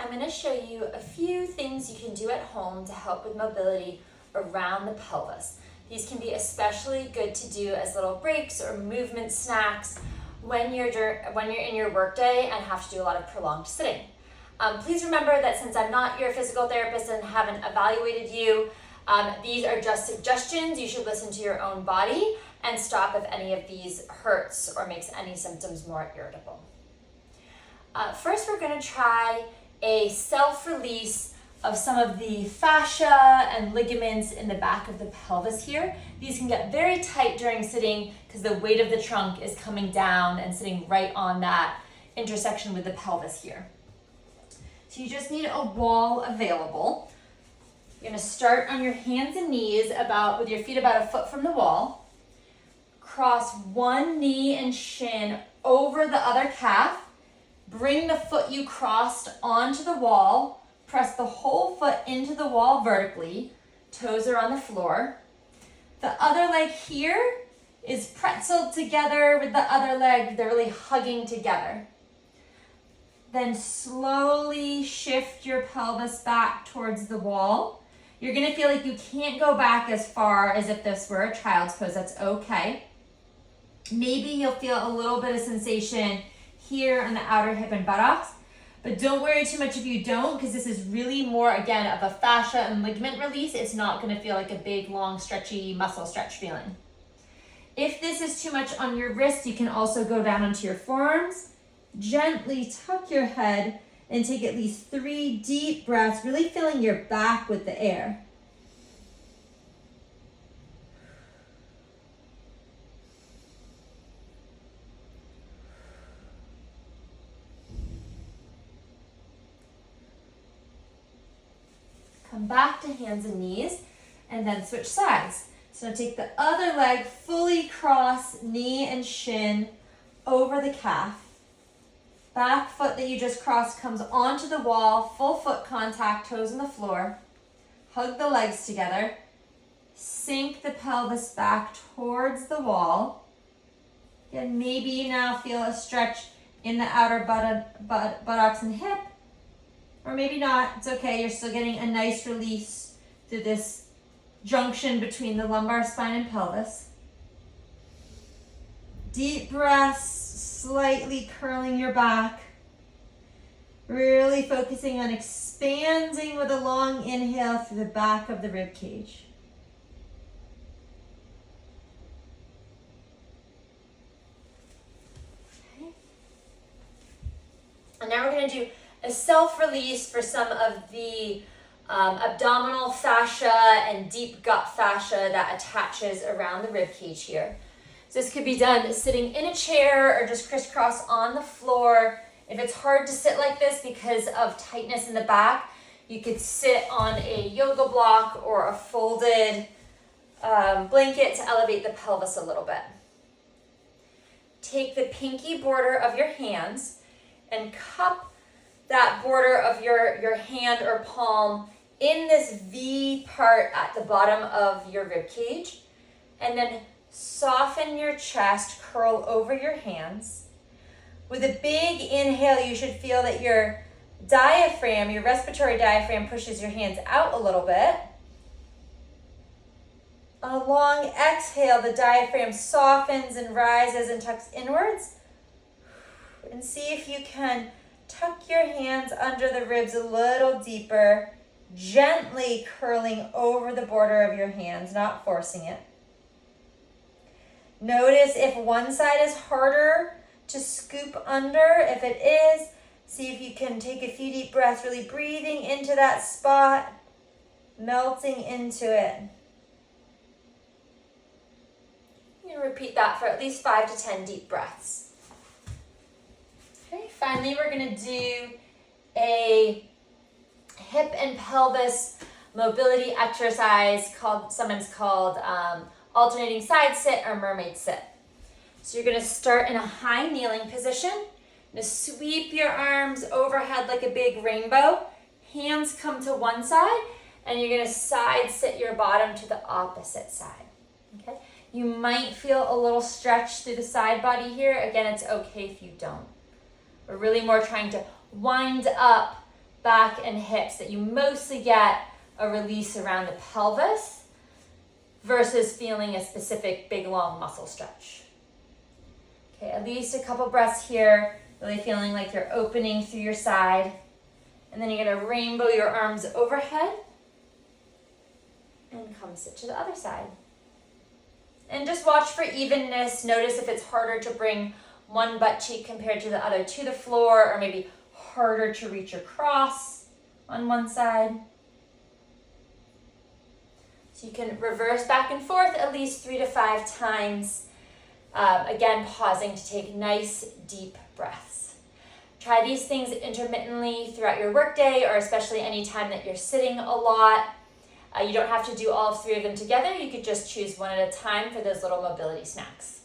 I'm going to show you a few things you can do at home to help with mobility around the pelvis. These can be especially good to do as little breaks or movement snacks when you're in your workday and have to do a lot of prolonged sitting. Please remember that since I'm not your physical therapist and haven't evaluated you, these are just suggestions. You should listen to your own body and stop if any of these hurts or makes any symptoms more irritable. First, we're going to try a self-release of some of the fascia and ligaments in the back of the pelvis here. These can get very tight during sitting because the weight of the trunk is coming down and sitting right on that intersection with the pelvis here. So you just need a wall available. You're going to start on your hands and knees with your feet about a foot from the wall. Cross one knee and shin over the other calf. Bring the foot you crossed onto the wall. Press the whole foot into the wall vertically. Toes are on the floor. The other leg here is pretzeled together with the other leg. They're really hugging together. Then slowly shift your pelvis back towards the wall. You're going to feel like you can't go back as far as if this were a child's pose. That's okay. Maybe you'll feel a little bit of sensation here on the outer hip and buttocks, but don't worry too much if you don't, because this is really more, again, of a fascia and ligament release. It's not going to feel like a big, long, stretchy muscle stretch feeling. If this is too much on your wrist, you can also go down onto your forearms. Gently tuck your head and take at least 3 deep breaths, really filling your back with the air. Come back to hands and knees and then switch sides. So take the other leg, fully cross knee and shin over the calf. Back foot that you just crossed comes onto the wall, full foot contact, toes on the floor. Hug the legs together. Sink the pelvis back towards the wall. Again, maybe you now feel a stretch in the outer buttocks and hip. Or maybe not, it's okay, you're still getting a nice release through this junction between the lumbar spine and pelvis. Deep breaths, slightly curling your back. Really focusing on expanding with a long inhale through the back of the rib cage. Okay. And now we're going to do a self-release for some of the abdominal fascia and deep gut fascia that attaches around the rib cage here. So this could be done sitting in a chair or just crisscross on the floor. If it's hard to sit like this because of tightness in the back, you could sit on a yoga block or a folded blanket to elevate the pelvis a little bit. Take the pinky border of your hands and cup that border of your hand or palm in this V part at the bottom of your rib cage, and then soften your chest, curl over your hands. With a big inhale, you should feel that your diaphragm, your respiratory diaphragm, pushes your hands out a little bit. On a long exhale, the diaphragm softens and rises and tucks inwards. And see if you can tuck your hands under the ribs a little deeper, gently curling over the border of your hands, not forcing it. Notice if one side is harder to scoop under. If it is, see if you can take a few deep breaths, really breathing into that spot, melting into it. You can repeat that for at least 5 to 10 deep breaths. Okay, finally we're going to do a hip and pelvis mobility exercise sometimes called alternating side sit or mermaid sit. So you're going to start in a high kneeling position. You're going to sweep your arms overhead like a big rainbow. Hands come to one side, and you're going to side sit your bottom to the opposite side. Okay? You might feel a little stretch through the side body here. Again, it's okay if you don't. We're really more trying to wind up back and hips, that you mostly get a release around the pelvis versus feeling a specific big long muscle stretch. Okay, at least a couple breaths here, really feeling like you're opening through your side. And then you're going to rainbow your arms overhead and come sit to the other side. And just watch for evenness. Notice if it's harder to bring one butt cheek compared to the other to the floor, or maybe harder to reach across on one side. So you can reverse back and forth at least 3 to 5 times. Again, pausing to take nice deep breaths. Try these things intermittently throughout your workday, or especially any time that you're sitting a lot. You don't have to do all 3 of them together. You could just choose one at a time for those little mobility snacks.